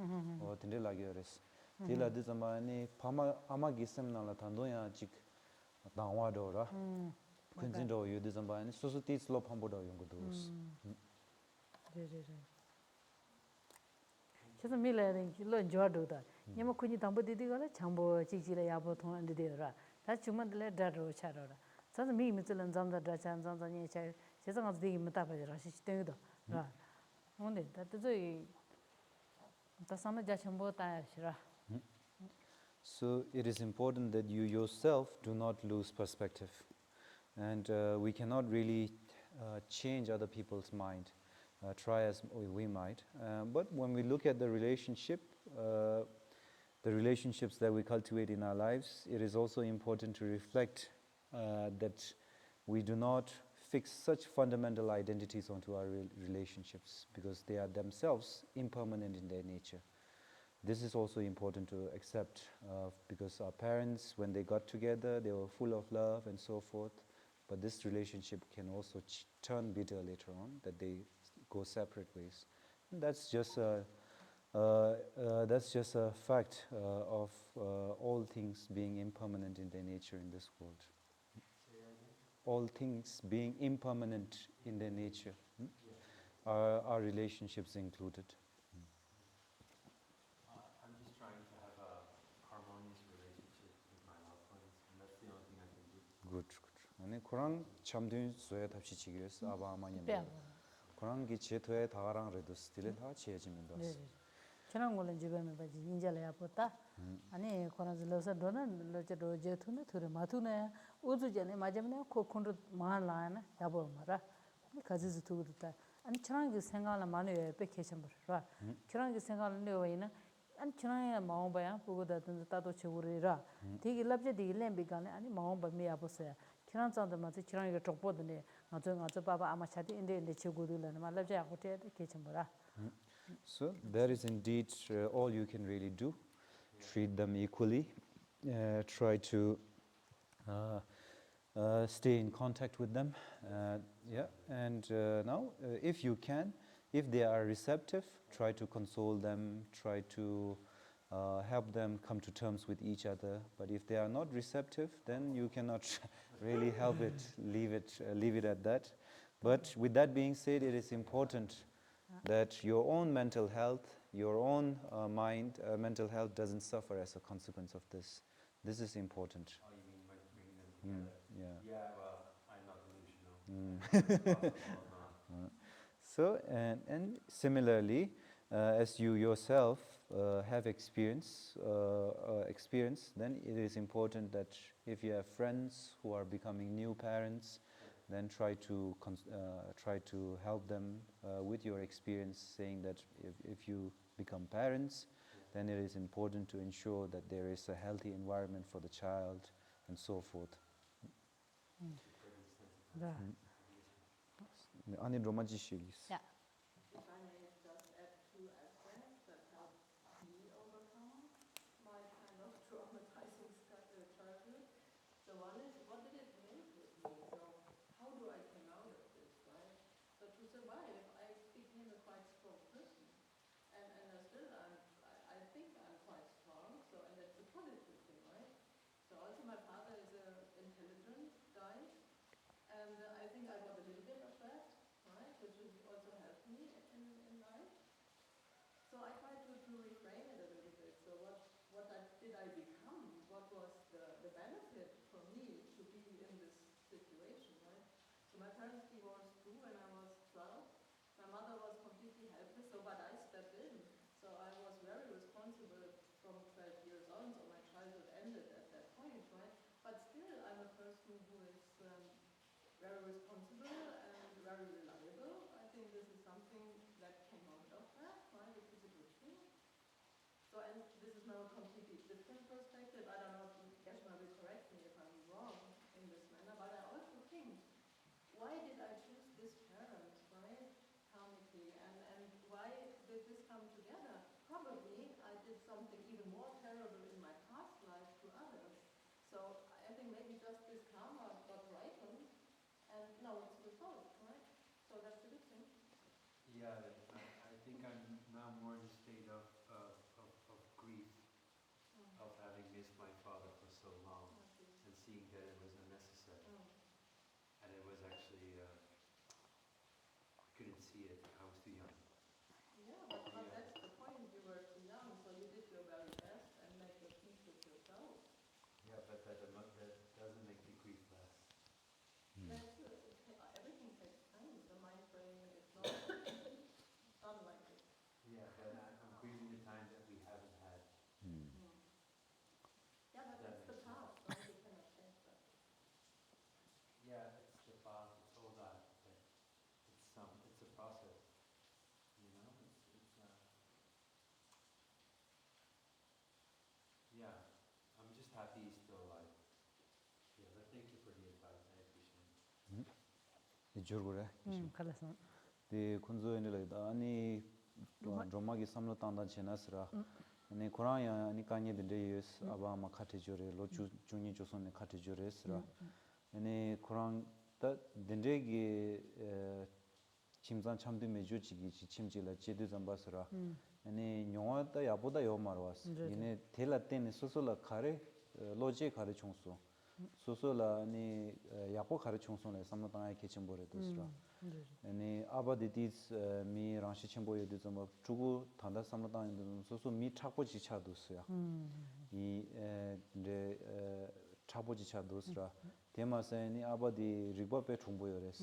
Speaker 2: 든데 라기어레스. 딜라드 잠바니 파마 아마기 셈나라 단도야 직 나와도라. 근진도 유드 잠바니 소소티 슬롭 한보다 용고도스.
Speaker 1: 네네네 그래서 밀레는 길로 좋아도다 냐면 군이 담보디디가 장보 찍지래 야보 통한데라 다 주문들에 다로 차로라 저도 미미들은 잠자 다찬 잠자니 제 제가 되게 못하버라 시스템도 라 오늘 다저이 다산의 자천보 다시라.
Speaker 2: So it is important that you yourself do not lose perspective, and we cannot really change other people's mind. Try as we might, but when we look at the relationships that we cultivate in our lives, it is also important to reflect that we do not fix such fundamental identities onto our relationships because they are themselves impermanent in their nature. This is also important to accept because our parents, when they got together, they were full of love and so forth. But this relationship can also turn bitter later on, that they go separate ways. And that's just a fact of all things being impermanent in their nature in this world. All things being impermanent in their nature, our relationships included.
Speaker 4: I'm just trying to have a harmonious relationship with my loved ones, and that's the only thing I can do.
Speaker 2: Good. 아니 그런 참된 소에 답시 지기에서 아바마니
Speaker 1: 빼고.
Speaker 2: 그런 게 제토에 다가랑 레도 스틸에 다 지어지면도.
Speaker 1: 네. 저런 거는 집에면 바지 인자래야 보다. 아니 코나즈 러서 도는 러저도 제투네 투르 마투네 우주전에 맞으면 코콘도 마라나 야보 마라. 가지즈 투르다. 아니 저런 게 생각을 많이 빼케션 버라. 저런 게 생각을 내어이나 아니 저런 마음 봐야 보고다 따도 쳐우리라. 되게 랍제 되게 렘비가네 아니 마음 봐미 야보세요. 저런 자도 맞지 저런 게 족보드네. 맞아 바바 아마 차디 인데 쳐고들라나 말랍제 하고테 케션 버라.
Speaker 2: So that is indeed all you can really do. Treat them equally. Try to stay in contact with them. And now, if you can, if they are receptive, try to console them. Try to help them come to terms with each other. But if they are not receptive, then you cannot really help it. Leave it at that. But with that being said, it is important that your own mental health, your own mental health doesn't suffer as a consequence of this. This is important.
Speaker 4: Oh, you mean by bringing them together?
Speaker 2: Yeah.
Speaker 4: Yeah, well, I'm not delusional.
Speaker 2: So, and similarly, as you yourself have experience, then it is important that if you have friends who are becoming new parents, then try to help them with your experience, saying that if you become parents, then it is important to ensure that there is a healthy environment for the child and so forth. Ani romaji shigis.
Speaker 1: Yeah.
Speaker 3: If I may just add two aspects that help me overcome my kind of traumatizing childhood. So one is, what did it make with me? So how do I come out of this, right? So to survive, I became a quite strong person. And I think I'm quite strong, so, and that's a positive thing, right? So also my father is an intelligent guy, and I think I got a little bit of that, right? Which has also helped me in life. So I try to reframe it a little bit. So what did I become? What was the benefit for me to be in this situation, right? So my parents divorced too when I was 12. My mother was completely helpless, so but I stepped in. So I was very responsible from 12 years on, so my childhood ended at that point, right? But still I'm a person who is very responsible and very reliable. I think this is something that came out of that, right? Which is a good thing. So, and this is now a completely different perspective. I don't know if Geshema will correct me if I'm wrong in this manner, but I also think, why did I choose this parent, right? Karmically, and why did this come together? Probably I did something even more terrible in my past life to others. So I think maybe just this karma got ripened, and now it's resolved, right? So that's a good thing.
Speaker 4: Yeah, I think I'm now more in a state of grief of having missed my father for so long and seeing that it was unnecessary. And it was actually, I couldn't see it, I was too young.
Speaker 3: Yeah, but that's the point. You were too young, so you did your very best and made your peace with yourself.
Speaker 4: Yeah, but that doesn't make the grief less.
Speaker 3: That's everything takes time. The mind frame is not done like this.
Speaker 4: Yeah, but I'm grieving the time that we haven't had.
Speaker 3: Yeah, but that's the past, right? You cannot change that.
Speaker 4: Yeah, it's the past, it's all that, but it's a process, you know, it's
Speaker 2: jurgure.
Speaker 1: Kalasan.
Speaker 2: The kunzo in like any dromagi samlo tanda chenasra. And Koraya and Kanye the days Abama Katijure, Lochu Juni Joson Katijures, and Koran that the Degi Chimzan Chamdi Mejuchi, Chimjila, Jedus Ambassador, and Noa the Yaboda Yomaras, in a Telatin, Sosola Kare, Loje Kare Chonso, Sosola, and Yapo Kare Chonson, Samata Kitchen Boretus. And Abaditis me Ranshi Chimboy did some of Chugu, Tanda Samata, and so mi Chapochi Chadusra. The Chapochi Chadusra. Temas any Abadi Ribope Chumboyores.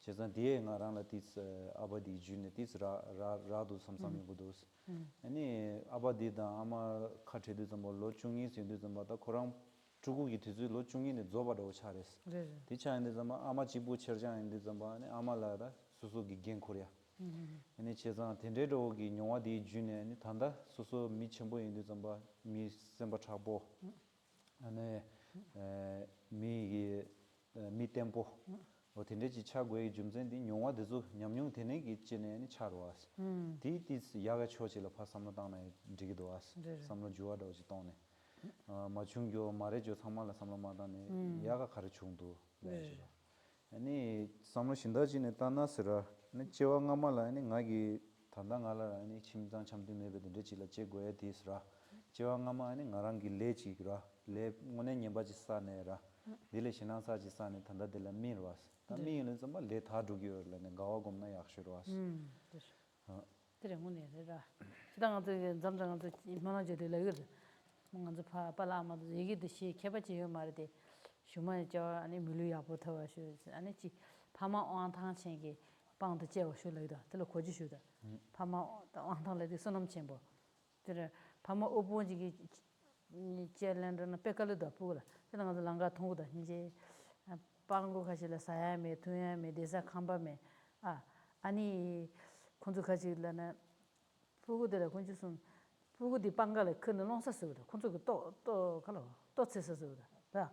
Speaker 2: Chesan Dia Narana tis Abadi Junitis Radu Samsami Budos. Any Abadi the Ama Katidism or Lochungis in this Mata Koram. Chugu itizu lo chungi ne zoba do chares. Ticha in the zama ama chibu cherja in the zamba ne ama lara susu gi gen korea. Ene cheza tende do gi nyowa di june ne tanda susu mi chembo in the zamba mi semba chabo. Ane mi tempo. O tende chi chagwe jumzen di nyowa de zo nyamnyong tene gi chene ne charwas. Ti tis yaga chochi la pa samla dana digido as. Samla juwa do jitone. Machungyo Marejo Samala Samamadane Yaga Karichundu. Any Samla Shindaji Netanasra, Nechewa Namala, any Nagi Tandangala, any Chimzan Chamdi Nebe, the Dechila Chegoe Tisra, Chewangama, any Narangi Lechigra, Le Monenya Bajisanera, Dile Shinansa Jisane, Tanda de la Mirwas. The mean is a late Hadugir, and Gawagum Nayakshiras.
Speaker 1: Sidang Zamzang manager de la 뭔가 팔아마 얘기듯이 개발지요 말이데 shumaja 아니 밀루야 보터와 쇼 아니지 파마 왕탕챙게 방도 제어 쇼래다 들어 고지쇼다 파마 왕탕래데 선엄 쳔보 들어 파마 오본지기 제랜드는 백깔도 보라 그런 거 랑가 통고다 이제 방고 가실라 사야메 투야메 데사 캄바메 아니 콘도 가실라나 보고들 콘주순 부고디 방가래 큰는 농사서다. 콘도 또 가로 또 쳇서다. 다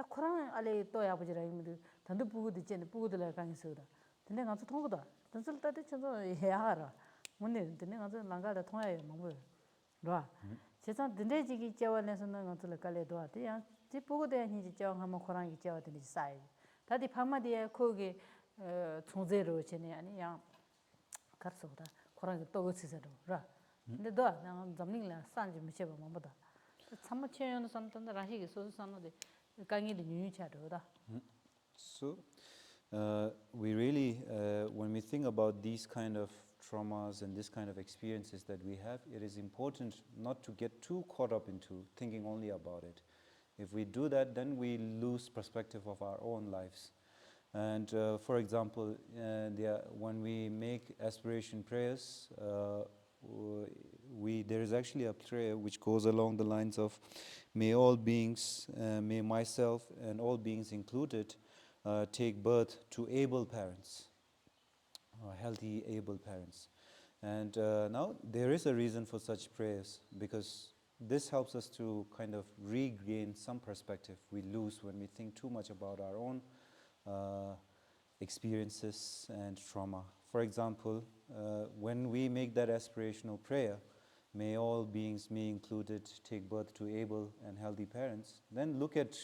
Speaker 1: 코랑 알레 또 야부지라 이미 단도 부고디 쟤네 부고들라 강서다. 근데 가서 통고다. 단설 때도 저도 해야하라. 오늘 근데 가서 랑가다 통해요. 뭐 봐. 세상 근데지기 자원에서는 가서 갈래도 하대야. 지 부고대 이제 자원 한번 코랑이 자원들이 쌓이. 다디 파마디에 거기 총제로 쟤네 아니야. 가서다. 코랑이 또 쳇서도. 라. 근데 너 잠링라 산지 미쳐봐 뭐보다 참마 체연은 산던데 라히기 소소 산는데 강의도 뉴뉴차도다.
Speaker 2: So we really when we think about these kind of traumas and this kind of experiences that we have, it is important not to get too caught up into thinking only about it. If we do that, then we lose perspective of our own lives. And for example, when we make aspiration prayers, there is actually a prayer which goes along the lines of, may all beings, may myself and all beings included, take birth to able parents, healthy, able parents. And now there is a reason for such prayers, because this helps us to kind of regain some perspective we lose when we think too much about our own experiences and trauma. For example, when we make that aspirational prayer, may all beings, me included, take birth to able and healthy parents, then look at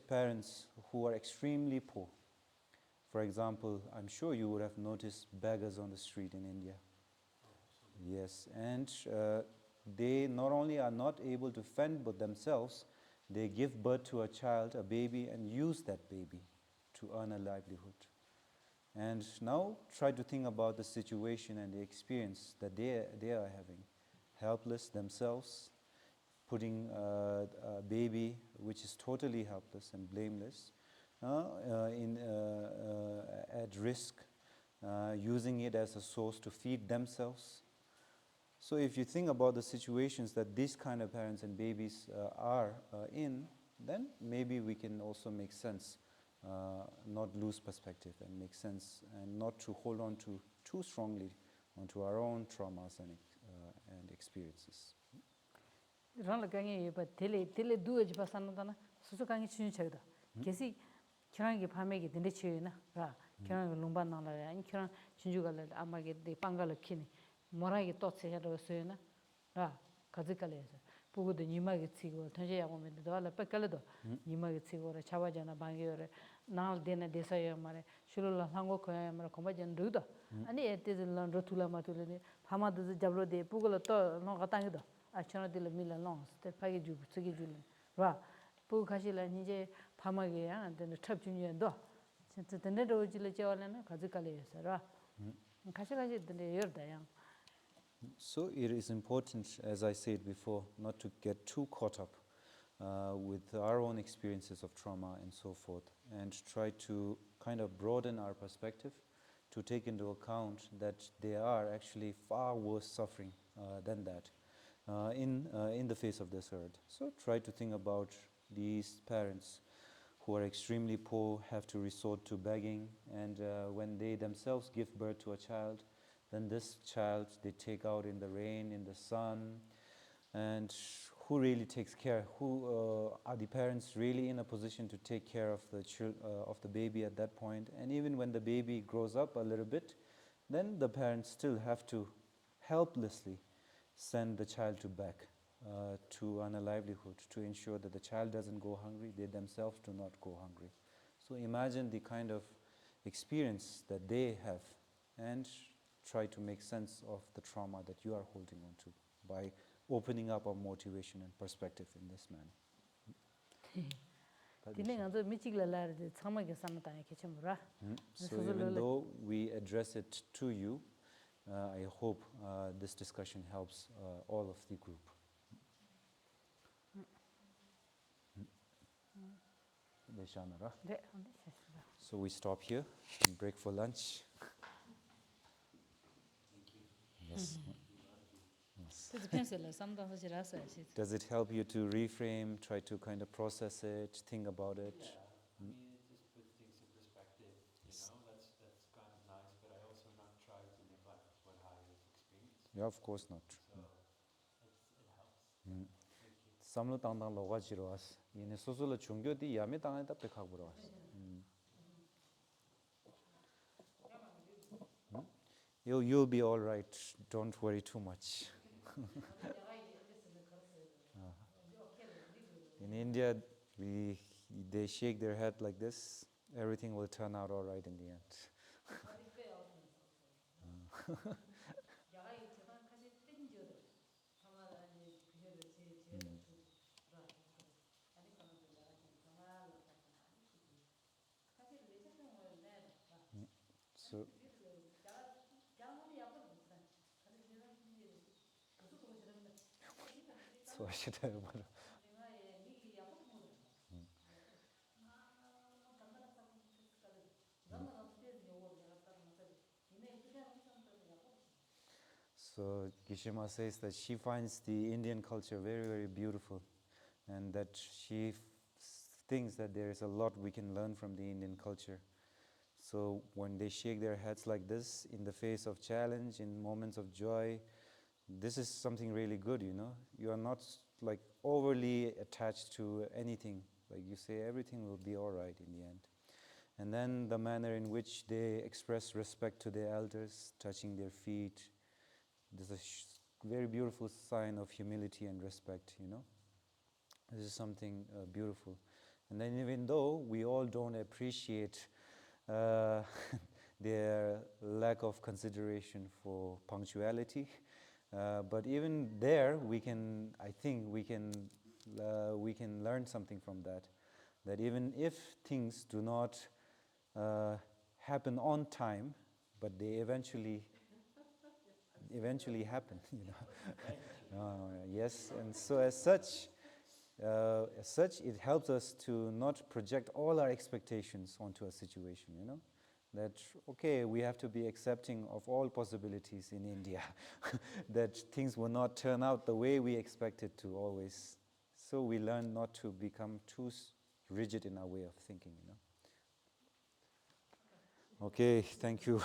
Speaker 2: parents who are extremely poor. For example, I'm sure you would have noticed beggars on the street in India. Yes, and they not only are not able to fend but themselves, they give birth to a child, a baby, and use that baby to earn a livelihood. And now try to think about the situation and the experience that they are having. Helpless themselves, putting a baby which is totally helpless and blameless at risk, using it as a source to feed themselves. So if you think about the situations that these kind of parents and babies are in, then maybe we can also make sense, not lose perspective and make sense, and not to hold on to too strongly onto our own traumas and experiences.
Speaker 1: 계시 결혼기 밤에게 된대 치유나 라 결혼 lumba 나라야 아니 결혼 진주갈 아마게 데 빵갈 키니 뭐라게 또 세야로서요나 라 가지갈에서 보고도 니마게 치고 던져야고 면도 알아 뺏갈도 니마게 치고라 차와잖아 방에요래 나올 데나 데서요 말에 슐룰라 한국 거야 말 고마전 루도 아니 에테질런 로툴라 마툴레니 파마도 잡로데 보고로 또 노가 땅이도 아처나들 밀라 롱스 때 파게 주고 쓰게 줄래 와 보고 가실라 이제 파마게야 안데 탑 중요한도 진짜 된대로 질래 저와는 가지갈에서 라 가시가지 된대 여다야.
Speaker 2: So it is important, as I said before, not to get too caught up with our own experiences of trauma and so forth, and try to kind of broaden our perspective to take into account that there are actually far worse suffering than that in the face of this earth. So try to think about these parents who are extremely poor, have to resort to begging, and when they themselves give birth to a child, then this child they take out in the rain, in the sun, and who really takes care? Who are the parents really in a position to take care of the baby at that point? And even when the baby grows up a little bit, then the parents still have to helplessly send the child back to earn a livelihood, to ensure that the child doesn't go hungry, they themselves do not go hungry. So imagine the kind of experience that they have, and try to make sense of the trauma that you are holding on to by opening up our motivation and perspective in this manner. So even though we address it to you, I hope this discussion helps all of the group. So we stop here and break for lunch. Yes. Does it help you to reframe, try to kind of process it, think about it?
Speaker 4: Yeah, I mean, it just puts things in perspective, you know, that's kind of nice, but I also not try to neglect what I have experienced.
Speaker 2: Yeah, of course not.
Speaker 4: So it helps.
Speaker 2: Mm.
Speaker 4: Thank you.
Speaker 2: Samlo tangdang loga jiro as. Yene sosula chungyo di yame tangay ta pekha buro as. You'll be all right. Don't worry too much. In India, they shake their head like this. Everything will turn out all right in the end. So, so I should have one. So Geshema says that she finds the Indian culture very, very beautiful, and that she thinks that there is a lot we can learn from the Indian culture. So when they shake their heads like this in the face of challenge, in moments of joy, this is something really good, you know. You are not like overly attached to anything. Like you say, everything will be all right in the end. And then the manner in which they express respect to their elders, touching their feet, this is a very beautiful sign of humility and respect, you know. This is something beautiful. And then even though we all don't appreciate their lack of consideration for punctuality, but even there, I think we can learn something from that. That even if things do not happen on time, but they eventually happen, you know. Yes, and so as such, it helps us to not project all our expectations onto a situation, you know. That, okay, we have to be accepting of all possibilities in India, that things will not turn out the way we expected to always. So we learn not to become too rigid in our way of thinking, you know. Okay, thank you.